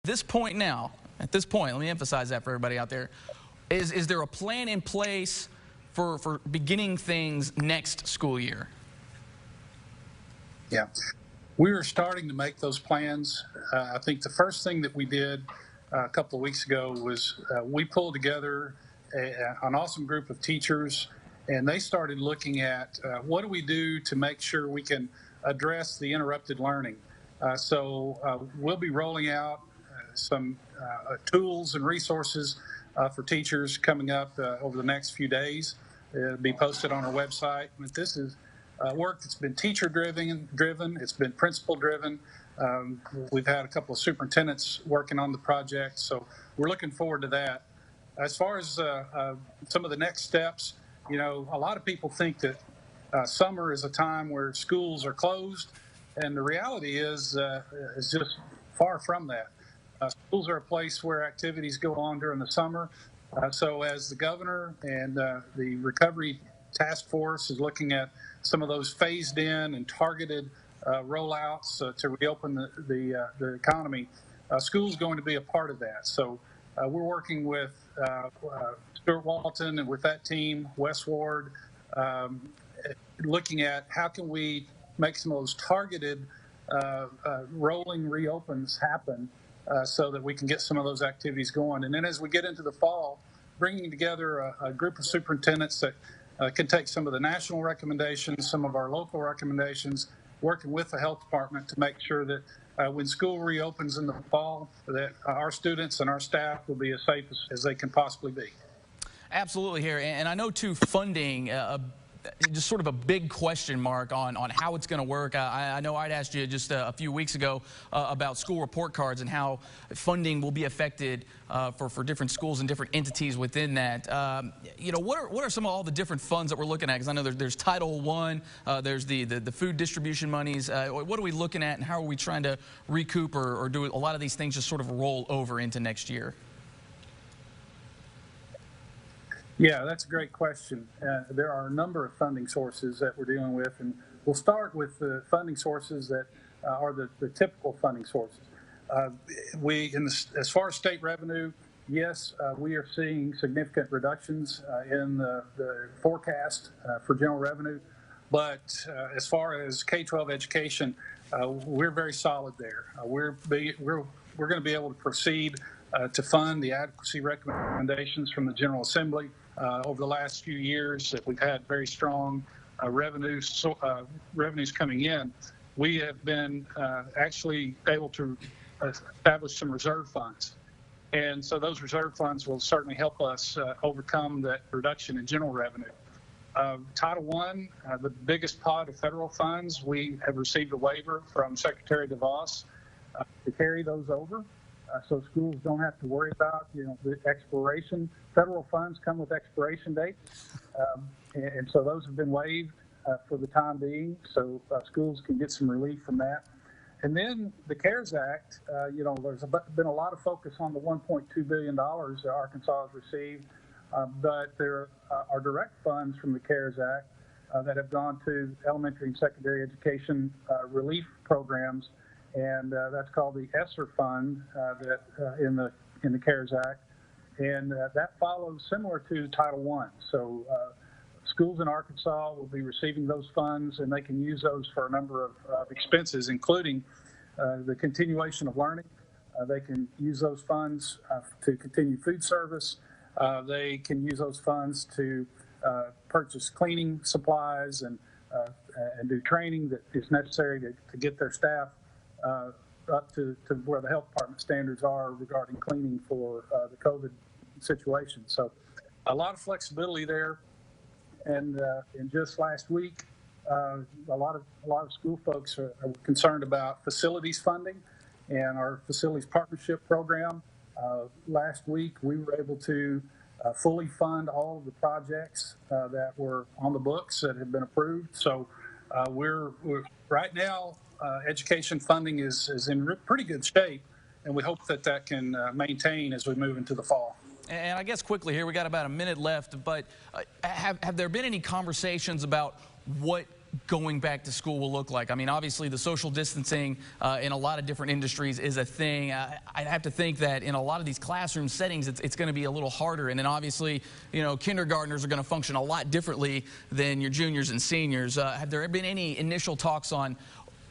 this point now, at this point, let me emphasize that for everybody out there, is there a plan in place for beginning things next school year? Yeah, we are starting to make those plans. I think the first thing that we did a couple of weeks ago was we pulled together an awesome group of teachers, and they started looking at what do we do to make sure we can address the interrupted learning. So we'll be rolling out some tools and resources for teachers coming up over the next few days. It'll be posted on our website. But this is work that's been teacher-driven. It's been principal-driven. We've had a couple of superintendents working on the project, so we're looking forward to that. As far as some of the next steps, you know, a lot of people think that summer is a time where schools are closed, and the reality is just far from that. Schools are a place where activities go on during the summer. So as the governor and the recovery task force is looking at some of those phased in and targeted rollouts to reopen the economy, school's going to be a part of that. So we're working with Stuart Walton and with that team, Wes Ward, looking at how can we make some of those targeted rolling reopens happen so that we can get some of those activities going. And then as we get into the fall, bringing together a group of superintendents that can take some of the national recommendations, some of our local recommendations, working with the health department to make sure that when school reopens in the fall, that our students and our staff will be as safe as they can possibly be. Absolutely here. And I know, too, funding, just sort of a big question mark on how it's going to work. I know I'd asked you just a few weeks ago about school report cards and how funding will be affected for different schools and different entities within that. You know, what are some of all the different funds that we're looking at? Because I know there's Title I, there's the food distribution monies. What are we looking at, and how are we trying to recoup or do a lot of these things just sort of roll over into next year? Yeah, that's a great question. There are a number of funding sources that we're dealing with, and we'll start with the funding sources that are the typical funding sources. As far as state revenue, yes, we are seeing significant reductions in the forecast for general revenue, but as far as K-12 education, we're very solid there. We're going to be able to proceed to fund the adequacy recommendations from the General Assembly. Over the last few years that we've had very strong revenues coming in, we have been actually able to establish some reserve funds. And so those reserve funds will certainly help us overcome that reduction in general revenue. Title I, the biggest pot of federal funds, we have received a waiver from Secretary DeVos to carry those over. So schools don't have to worry about, you know, the expiration. Federal funds come with expiration dates, and so those have been waived for the time being. So schools can get some relief from that. And then the CARES Act, you know, there's been a lot of focus on the $1.2 billion that Arkansas has received, but there are direct funds from the CARES Act that have gone to elementary and secondary education relief programs. And that's called the ESSER Fund in the CARES Act, and that follows similar to Title I. So schools in Arkansas will be receiving those funds, and they can use those for a number of expenses, including the continuation of learning. They can use those funds to continue food service. They can use those funds to purchase cleaning supplies and do training that is necessary to get their staff up to where the health department standards are regarding cleaning for the COVID situation. So a lot of flexibility there. And just last week, a lot of school folks are concerned about facilities funding and our facilities partnership program. Last week, we were able to fully fund all of the projects that were on the books that have been approved. So we're right now, education funding is in pretty good shape, and we hope that can maintain as we move into the fall. And I guess quickly here, we got about a minute left, but have there been any conversations about what going back to school will look like. I mean, obviously the social distancing in a lot of different industries is a thing. I'd have to think that in a lot of these classroom settings, it's going to be a little harder. And then obviously, you know, kindergartners are going to function a lot differently than your juniors and seniors. Have there been any initial talks on,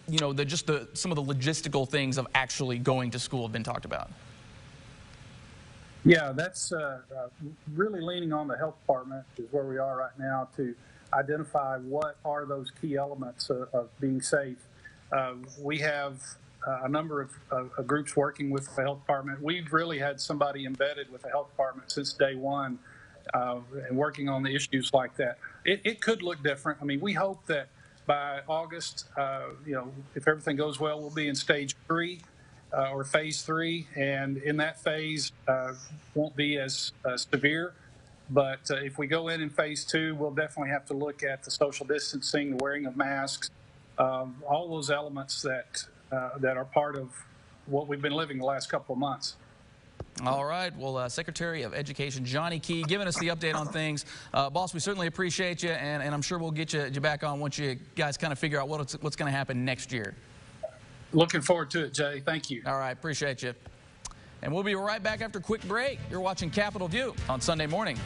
you know, some of the logistical things of actually going to school have been talked about? Yeah, that's really leaning on the health department is where we are right now to identify what are those key elements of being safe. We have a number of groups working with the health department. We've really had somebody embedded with the health department since day one and working on the issues like that. It could look different. I mean, we hope that by August, you know, if everything goes well, we'll be in stage 3. Or phase 3, and in that phase won't be as severe. But if we go in phase 2, we'll definitely have to look at the social distancing, the wearing of masks, all those elements that are part of what we've been living the last couple of months. All right. Well, Secretary of Education Johnny Key giving us the update on things. Boss, we certainly appreciate you, and I'm sure we'll get you back on once you guys kind of figure out what's going to happen next year. Looking forward to it, Jay. Thank you. All right. Appreciate you. And we'll be right back after a quick break. You're watching Capitol View on Sunday morning.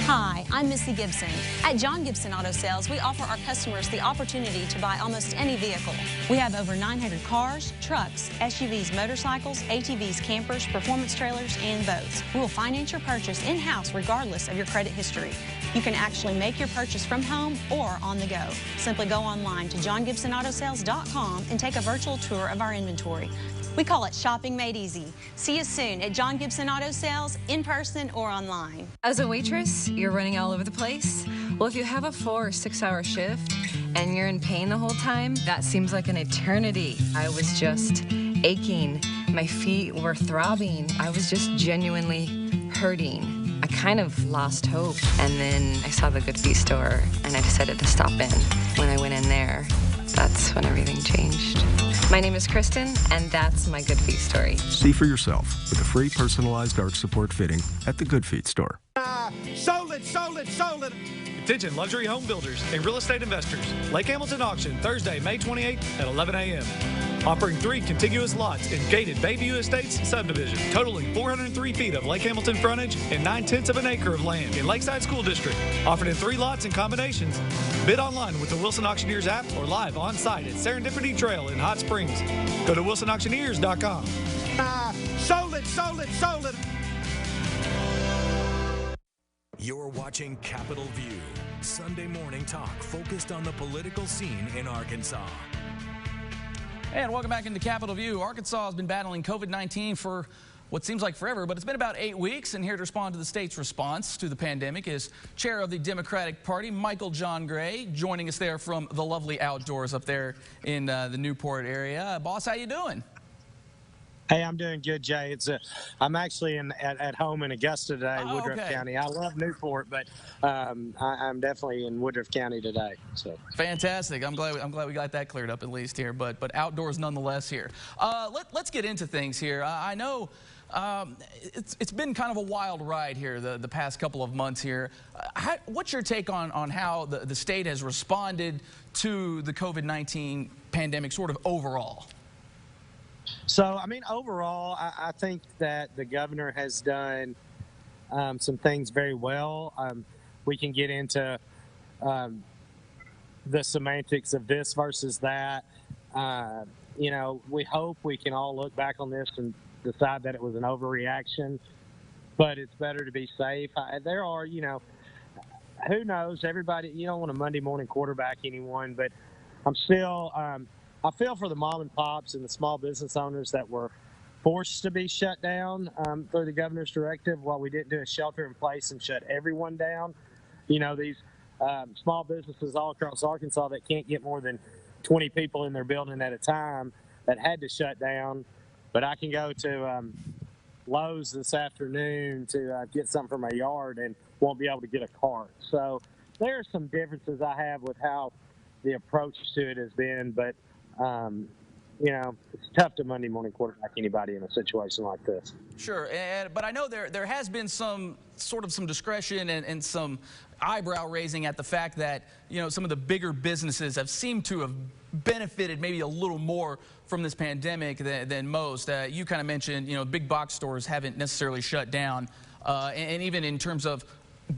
Hi, I'm Missy Gibson. At John Gibson Auto Sales, we offer our customers the opportunity to buy almost any vehicle. We have over 900 cars, trucks, SUVs, motorcycles, ATVs, campers, performance trailers, and boats. We will finance your purchase in-house regardless of your credit history. You can actually make your purchase from home or on the go. Simply go online to johngibsonautosales.com and take a virtual tour of our inventory. We call it shopping made easy. See you soon at John Gibson Auto Sales, in person or online. As a waitress, you're running all over the place. Well, if you have a 4 or 6 hour shift and you're in pain the whole time, that seems like an eternity. I was just aching. My feet were throbbing. I was just genuinely hurting. I kind of lost hope. And then I saw the Good Feet store and I decided to stop in. When I went in there, that's when everything changed. My name is Kristen, and that's my Good Feet story. See for yourself with a free personalized arch support fitting at the Good Feet store. Sold it, sold it, sold it. Attention luxury home builders and real estate investors. Lake Hamilton auction Thursday, May 28th at 11 a.m. Offering 3 contiguous lots in gated Bayview Estates subdivision, totaling 403 feet of Lake Hamilton frontage and 9/10 of an acre of land in Lakeside School District. Offered in 3 lots and combinations. Bid online with the Wilson Auctioneers app or live on site at Serendipity Trail in Hot Springs. Go to wilsonauctioneers.com. Sold it, sold it, sold it. You're watching Capitol View, Sunday morning talk focused on the political scene in Arkansas. And welcome back into Capitol View. Arkansas has been battling COVID-19 for what seems like forever, but it's been about 8 weeks, and here to respond to the state's response to the pandemic is Chair of the Democratic Party, Michael John Gray, joining us there from the lovely outdoors up there in the Newport area. Boss, how you doing? Hey, I'm doing good, Jay. I'm actually at home in Augusta today, Woodruff okay. County. I love Newport, but I'm definitely in Woodruff County today. So fantastic. I'm glad we got that cleared up at least here, but outdoors nonetheless here. Let's get into things here. I know it's been kind of a wild ride here the past couple of months here. What's your take on how the state has responded to the COVID-19 pandemic sort of overall? So, I mean, overall, I think that the governor has done some things very well. We can get into the semantics of this versus that. You know, we hope we can all look back on this and decide that it was an overreaction, but it's better to be safe. There are, you know, who knows? Everybody, you don't want to Monday morning quarterback anyone, but I'm still I feel for the mom and pops and the small business owners that were forced to be shut down through the governor's directive while we didn't do a shelter in place and shut everyone down. You know, these small businesses all across Arkansas that can't get more than 20 people in their building at a time that had to shut down. But I can go to Lowe's this afternoon to get something for my yard and won't be able to get a cart. So there are some differences I have with how the approach to it has been, but it's tough to Monday morning quarterback anybody in a situation like this. Sure, but I know there has been some discretion and some eyebrow raising at the fact that some of the bigger businesses have seemed to have benefited maybe a little more from this pandemic than most. You kind of mentioned big box stores haven't necessarily shut down, and even in terms of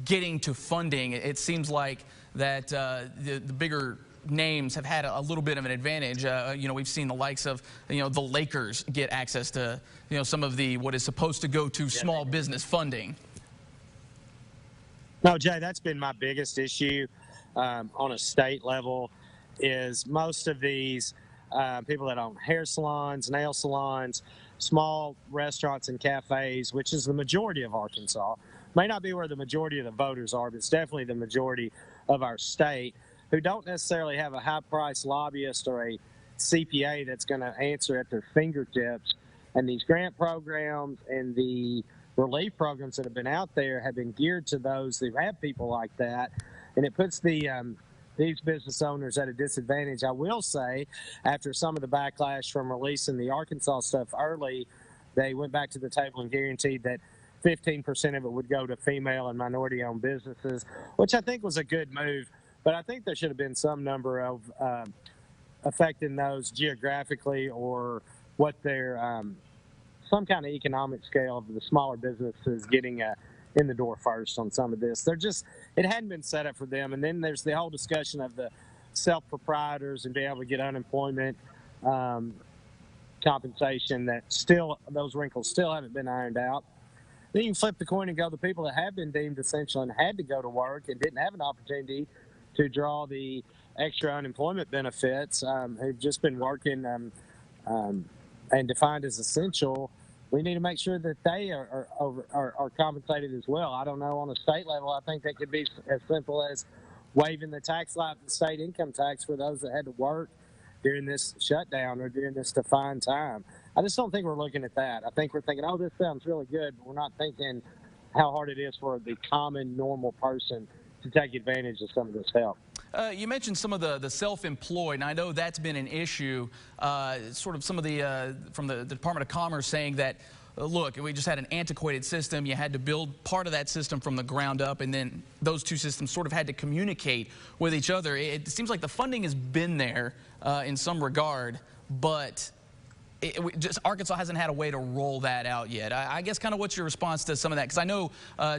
getting to funding, it seems like that the bigger names have had a little bit of an advantage. We've seen the likes of the Lakers get access to some of the what is supposed to go to small business funding. No, Jay, that's been my biggest issue on a state level. Is most of these people that own hair salons, nail salons, small restaurants and cafes, which is the majority of Arkansas, may not be where the majority of the voters are, but it's definitely the majority of our state, who don't necessarily have a high-priced lobbyist or a CPA that's going to answer at their fingertips. And these grant programs and the relief programs that have been out there have been geared to those who have people like that. And it puts these business owners at a disadvantage. I will say, after some of the backlash from releasing the Arkansas stuff early, they went back to the table and guaranteed that 15% of it would go to female and minority-owned businesses, which I think was a good move. But I think there should have been some number of affecting those geographically, or what their some kind of economic scale of the smaller businesses getting in the door first on some of this. It hadn't been set up for them. And then there's the whole discussion of the self-proprietors and being able to get unemployment compensation, that still, those wrinkles still haven't been ironed out. Then you can flip the coin and go, the people that have been deemed essential and had to go to work and didn't have an opportunity to draw the extra unemployment benefits, who've just been working and defined as essential, we need to make sure that they are compensated as well. I don't know, on a state level, I think that could be as simple as waiving the tax like the state income tax for those that had to work during this shutdown or during this defined time. I just don't think we're looking at that. I think we're thinking, oh, this sounds really good, but we're not thinking how hard it is for the common, normal person to take advantage of some of this help. You mentioned some of the self-employed, and I know that's been an issue. Sort of some of the from the Department of Commerce saying that, look, we just had an antiquated system. You had to build part of that system from the ground up, and then those two systems sort of had to communicate with each other. It seems like the funding has been there in some regard, but Arkansas hasn't had a way to roll that out yet. I guess kind of what's your response to some of that? Because I know,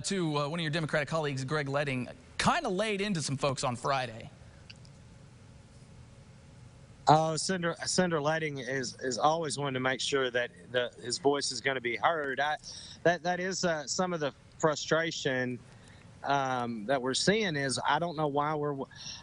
too, one of your Democratic colleagues, Greg Leding, kind of laid into some folks on Friday. Oh, Senator Leding is always wanting to make sure that his voice is going to be heard. That is some of the frustration that we're seeing. Is I don't know why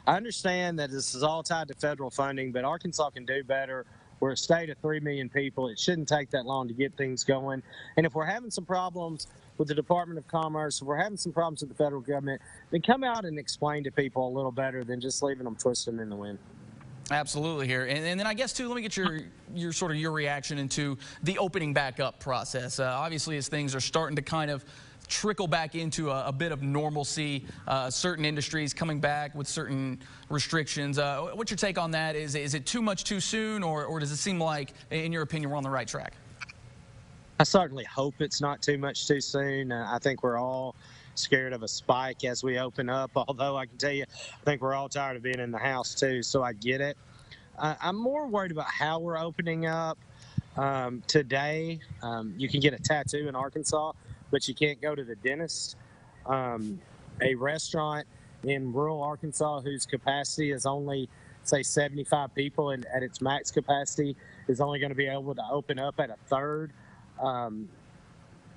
I understand that this is all tied to federal funding, but Arkansas can do better. We're a state of 3 million people. It shouldn't take that long to get things going. And if we're having some problems with the Department of Commerce, if we're having some problems with the federal government, then come out and explain to people a little better than just leaving them twisting in the wind. Absolutely here. And then I guess, too, let me get your reaction into the opening back up process. Obviously, as things are starting to kind of trickle back into a bit of normalcy, certain industries coming back with certain restrictions. What's your take on that? Is it too much too soon, or does it seem like, in your opinion, we're on the right track? I certainly hope it's not too much too soon. I think we're all scared of a spike as we open up, although I can tell you, I think we're all tired of being in the house too, so I get it. I'm more worried about how we're opening up. Today, you can get a tattoo in Arkansas, but you can't go to the dentist. A restaurant in rural Arkansas whose capacity is only, say, 75 people, and at its max capacity is only going to be able to open up at a third. They're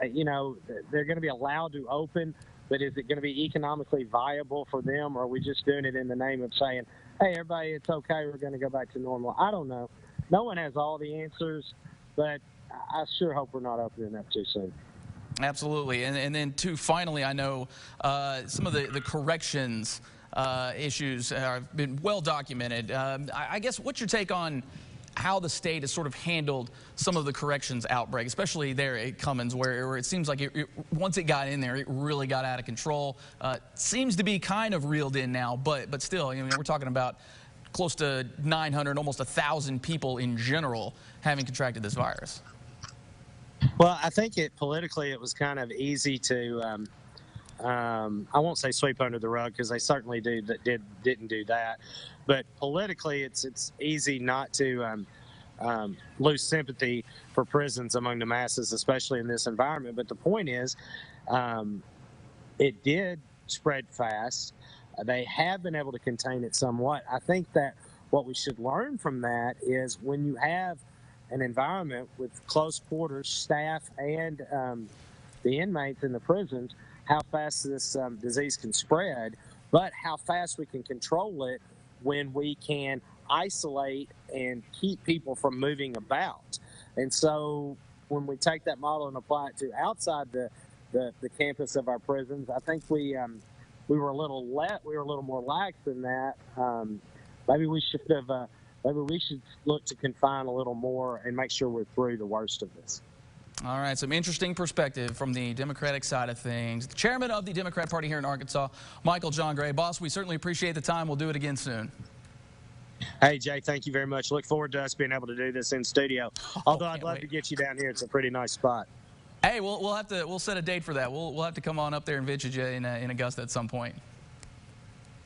going to be allowed to open, but is it going to be economically viable for them, or are we just doing it in the name of saying, hey, everybody, it's okay, we're going to go back to normal? I don't know. No one has all the answers, but I sure hope we're not opening up too soon. Absolutely. And then, too, finally, I know some of the corrections issues have been well documented. I guess, what's your take on how the state has sort of handled some of the corrections outbreak, especially there at Cummins, where it seems like once it got in there, it really got out of control. Seems to be kind of reeled in now, but still, we're talking about close to 900, almost 1,000 people in general having contracted this virus? Well, I think politically it was kind of easy to, I won't say sweep under the rug because they certainly didn't do that, but politically it's easy not to lose sympathy for prisons among the masses, especially in this environment. But the point is, it did spread fast. They have been able to contain it somewhat. I think that what we should learn from that is when you have an environment with close quarters, staff, and the inmates in the prisons, how fast this disease can spread, but how fast we can control it when we can isolate and keep people from moving about. And so when we take that model and apply it to outside the campus of our prisons, I think we were a little more lax than that. Maybe we should look to confine a little more and make sure we're through the worst of this. All right, some interesting perspective from the Democratic side of things. The chairman of the Democrat Party here in Arkansas, Michael John Gray. Boss, we certainly appreciate the time. We'll do it again soon. Hey, Jay, thank you very much. Look forward to us being able to do this in studio. Although I'd love to get you down here. It's a pretty nice spot. Hey, we'll set a date for that. We'll have to come on up there and visit you in Augusta at some point.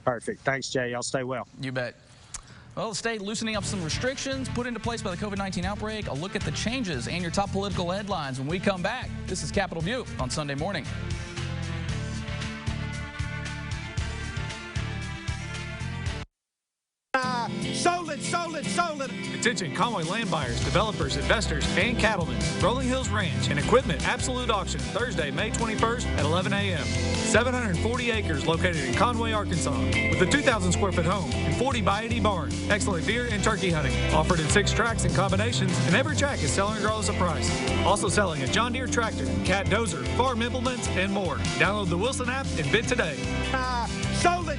Perfect. Thanks, Jay. Y'all stay well. You bet. Well, the state loosening up some restrictions put into place by the COVID-19 outbreak. A look at the changes and your top political headlines when we come back. This is Capitol View on Sunday morning. Sold it. Attention Conway land buyers, developers, investors, and cattlemen. Rolling Hills Ranch and Equipment Absolute Auction Thursday, May 21st at 11 a.m. 740 acres located in Conway, Arkansas, with a 2,000 square foot home and 40 by 80 barn. Excellent deer and turkey hunting. Offered in 6 tracks and combinations, and every track is selling regardless of price. Also selling a John Deere tractor, cat dozer, farm implements, and more. Download the Wilson app and bid today. Sold it.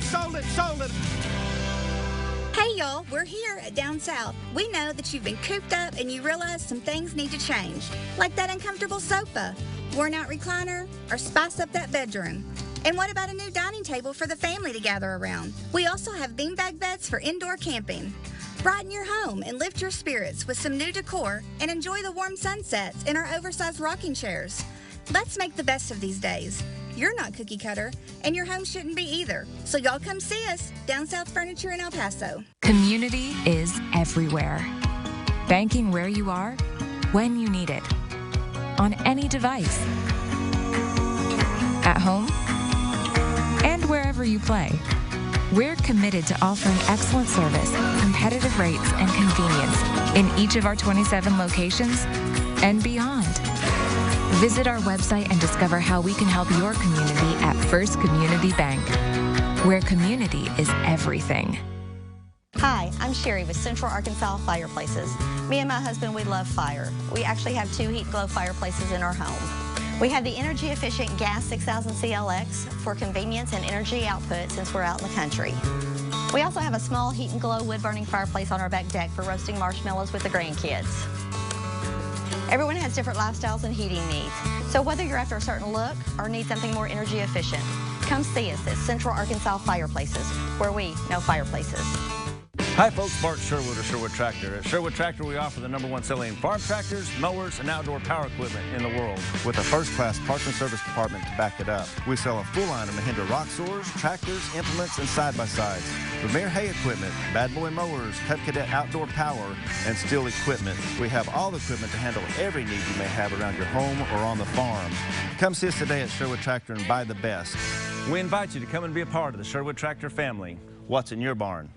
Hey y'all, we're here at Down South. We know that you've been cooped up and you realize some things need to change, like that uncomfortable sofa, worn out recliner, or spice up that bedroom. And what about a new dining table for the family to gather around? We also have beanbag beds for indoor camping. Brighten your home and lift your spirits with some new decor and enjoy the warm sunsets in our oversized rocking chairs. Let's make the best of these days. You're not cookie cutter, and your home shouldn't be either. So y'all come see us, Down South Furniture in El Paso. Community is everywhere. Banking where you are, when you need it. On any device. At home, and wherever you play. We're committed to offering excellent service, competitive rates, and convenience in each of our 27 locations and beyond. Visit our website and discover how we can help your community at First Community Bank, where community is everything. Hi, I'm Sherry with Central Arkansas Fireplaces. Me and my husband, we love fire. We actually have 2 heat glow fireplaces in our home. We have the energy-efficient gas 6000 CLX for convenience and energy output since we're out in the country. We also have a small heat and glow wood-burning fireplace on our back deck for roasting marshmallows with the grandkids. Everyone has different lifestyles and heating needs, so whether you're after a certain look or need something more energy efficient, come see us at Central Arkansas Fireplaces, where we know fireplaces. Hi folks, Bart Sherwood of Sherwood Tractor. At Sherwood Tractor, we offer the #1 selling farm tractors, mowers, and outdoor power equipment in the world, with a first-class parts and service department to back it up. We sell a full line of Mahindra rock saws, tractors, implements, and side-by-sides. Vermeer hay equipment, bad boy mowers, Cub Cadet outdoor power, and steel equipment. We have all the equipment to handle every need you may have around your home or on the farm. Come see us today at Sherwood Tractor and buy the best. We invite you to come and be a part of the Sherwood Tractor family. What's in your barn?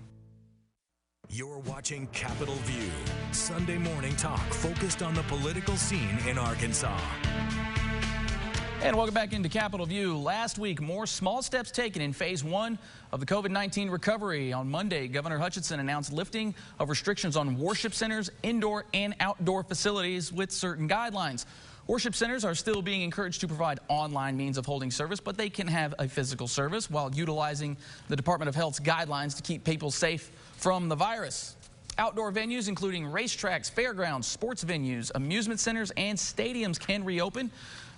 You're watching Capitol View, Sunday morning talk focused on the political scene in Arkansas. And welcome back into Capitol View. Last week, more small steps taken in phase 1 of the COVID-19 recovery. On Monday, Governor Hutchinson announced lifting of restrictions on worship centers, indoor and outdoor facilities with certain guidelines. Worship centers are still being encouraged to provide online means of holding service, but they can have a physical service while utilizing the Department of Health's guidelines to keep people safe from the virus. Outdoor venues, including racetracks, fairgrounds, sports venues, amusement centers, and stadiums can reopen.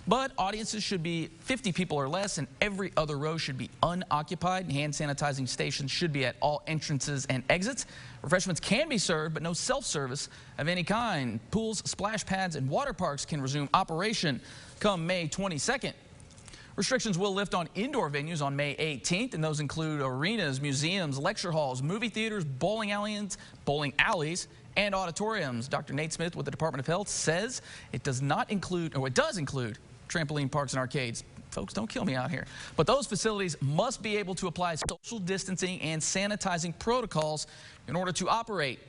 But audiences should be 50 people or less, and every other row should be unoccupied. Hand sanitizing stations should be at all entrances and exits. Refreshments can be served, but no self-service of any kind. Pools, splash pads, and water parks can resume operation come May 22nd. Restrictions will lift on indoor venues on May 18th, and those include arenas, museums, lecture halls, movie theaters, bowling alleys, and auditoriums. Dr. Nate Smith with the Department of Health says it does include trampoline parks and arcades. Folks, don't kill me out here. But those facilities must be able to apply social distancing and sanitizing protocols in order to operate.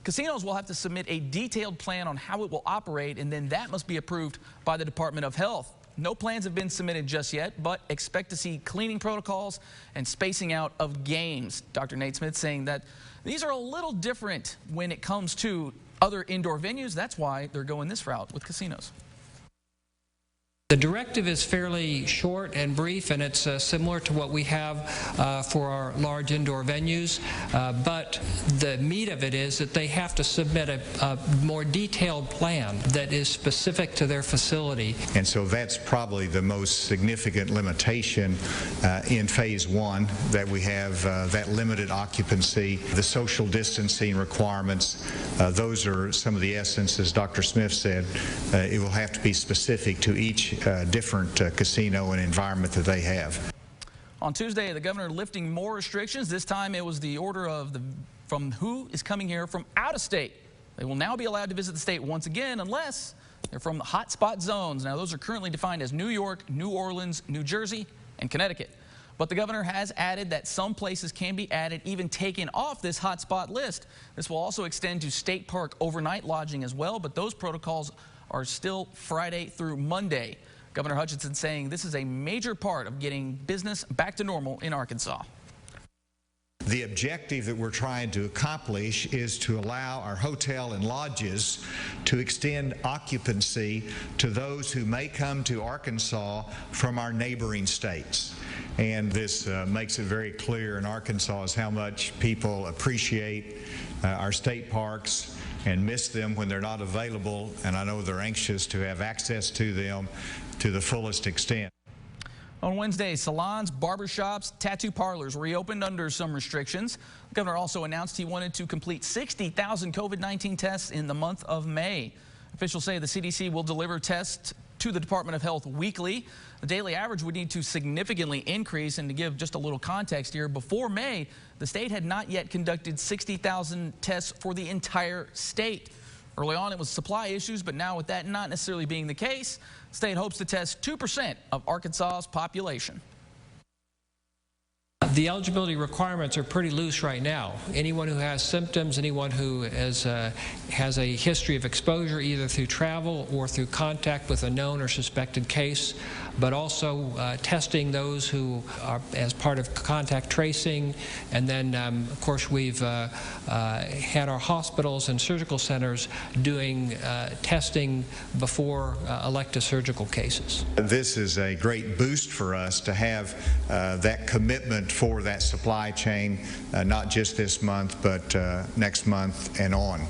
Casinos will have to submit a detailed plan on how it will operate, and then that must be approved by the Department of Health. No plans have been submitted just yet, but expect to see cleaning protocols and spacing out of games. Dr. Nate Smith saying that these are a little different when it comes to other indoor venues. That's why they're going this route with casinos. The directive is fairly short and brief, and it's similar to what we have for our large indoor venues, but the meat of it is that they have to submit a more detailed plan that is specific to their facility. And so that's probably the most significant limitation in phase one, that we have that limited occupancy, the social distancing requirements. Those are some of the essence, as Dr. Smith said. It will have to be specific to each different casino and environment that they have. On Tuesday, the governor lifting more restrictions. This time it was the order of from who is coming here from out of state. They will now be allowed to visit the state once again unless they're from the hotspot zones. Now those are currently defined as New York, New Orleans, New Jersey, and Connecticut. But the governor has added that some places can be added, even taken off this hotspot list. This will also extend to state park overnight lodging as well, but those protocols are still Friday through Monday. Governor Hutchinson saying this is a major part of getting business back to normal in Arkansas. The objective that we're trying to accomplish is to allow our hotel and lodges to extend occupancy to those who may come to Arkansas from our neighboring states. And this makes it very clear in Arkansas is how much people appreciate our state parks and miss them when they're not available, and I know they're anxious to have access to them to the fullest extent. On Wednesday, salons, barbershops, tattoo parlors reopened under some restrictions. The governor also announced he wanted to complete 60,000 COVID-19 tests in the month of May. Officials say the CDC will deliver tests to the Department of Health weekly. The daily average would need to significantly increase, and to give just a little context here, before May, the state had not yet conducted 60,000 tests for the entire state. Early on, it was supply issues, but now with that not necessarily being the case, the state hopes to test 2% of Arkansas's population. The eligibility requirements are pretty loose right now. Anyone who has symptoms, anyone who has a history of exposure either through travel or through contact with a known or suspected case, but also testing those who are as part of contact tracing. And then, of course, we've had our hospitals and surgical centers doing testing before elective surgical cases. This is a great boost for us to have that commitment for that supply chain, not just this month, but next month and on.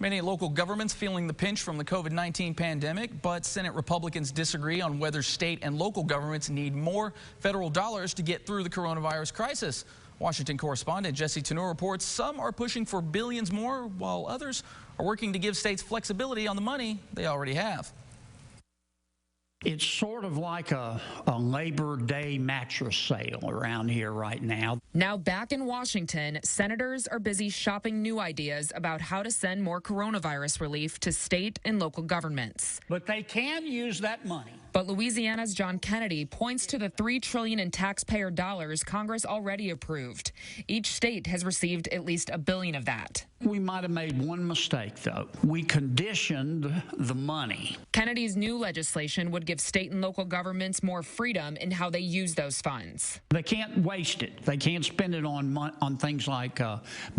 Many local governments feeling the pinch from the COVID-19 pandemic, but Senate Republicans disagree on whether state and local governments need more federal dollars to get through the coronavirus crisis. Washington correspondent Jesse Tenor reports some are pushing for billions more, while others are working to give states flexibility on the money they already have. It's sort of like a Labor Day mattress sale around here right now. Now back in Washington, senators are busy shopping new ideas about how to send more coronavirus relief to state and local governments. But they can use that money. But Louisiana's John Kennedy points to the $3 trillion in taxpayer dollars Congress already approved. Each state has received at least $1 billion of that. We might have made one mistake, though. We conditioned the money. Kennedy's new legislation would give state and local governments more freedom in how they use those funds. They can't waste it. They can't spend it on things like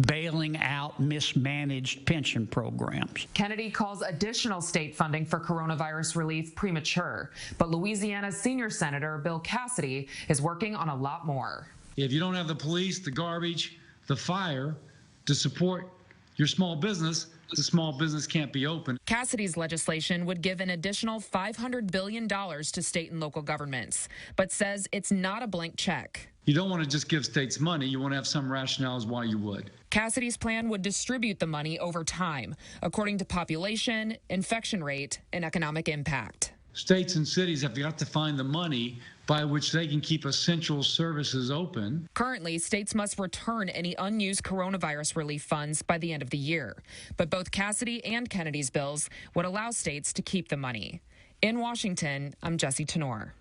bailing out mismanaged pension programs. Kennedy calls additional state funding for coronavirus relief premature, but Louisiana's senior senator, Bill Cassidy, is working on a lot more. If you don't have the police, the garbage, the fire to support your small business, the small business can't be open. Cassidy's legislation would give an additional $500 billion to state and local governments, but says it's not a blank check. You don't want to just give states money. You want to have some rationales why you would. Cassidy's plan would distribute the money over time, according to population, infection rate, and economic impact. States and cities have got to find the money by which they can keep essential services open. Currently, states must return any unused coronavirus relief funds by the end of the year. But both Cassidy and Kennedy's bills would allow states to keep the money. In Washington, I'm Jesse Tenor.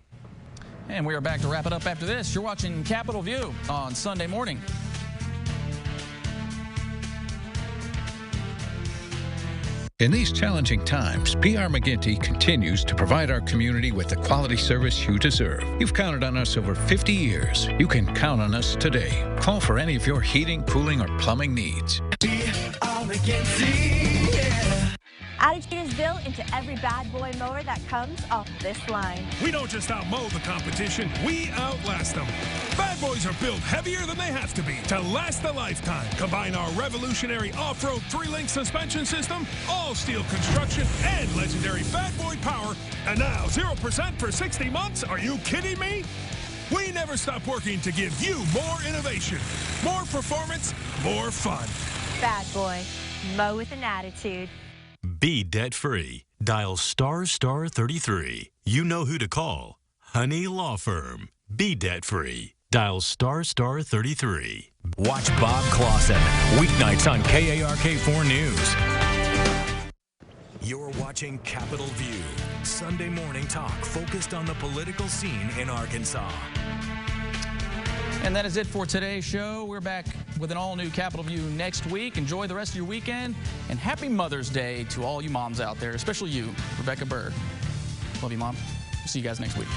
And we are back to wrap it up after this. You're watching Capitol View on Sunday morning. In these challenging times, PR McGinty continues to provide our community with the quality service you deserve. You've counted on us over 50 years. You can count on us today. Call for any of your heating, cooling, or plumbing needs. PR McGinty, yeah. Attitude is built into every bad boy mower that comes off this line. We don't just outmow the competition, we outlast them. Bad boys are built heavier than they have to be to last a lifetime. Combine our revolutionary off-road 3-link suspension system, all-steel construction, and legendary bad boy power. And now 0% for 60 months? Are you kidding me? We never stop working to give you more innovation, more performance, more fun. Bad boy, mow with an attitude. Be debt-free. Dial *33. You know who to call. Honey Law Firm. Be debt-free. Dial *33. Watch Bob Clausen. Weeknights on KARK4 News. You're watching Capitol View. Sunday morning talk focused on the political scene in Arkansas. And that is it for today's show. We're back with an all-new Capitol View next week. Enjoy the rest of your weekend, and happy Mother's Day to all you moms out there, especially you, Rebecca Bird. Love you, Mom. See you guys next week.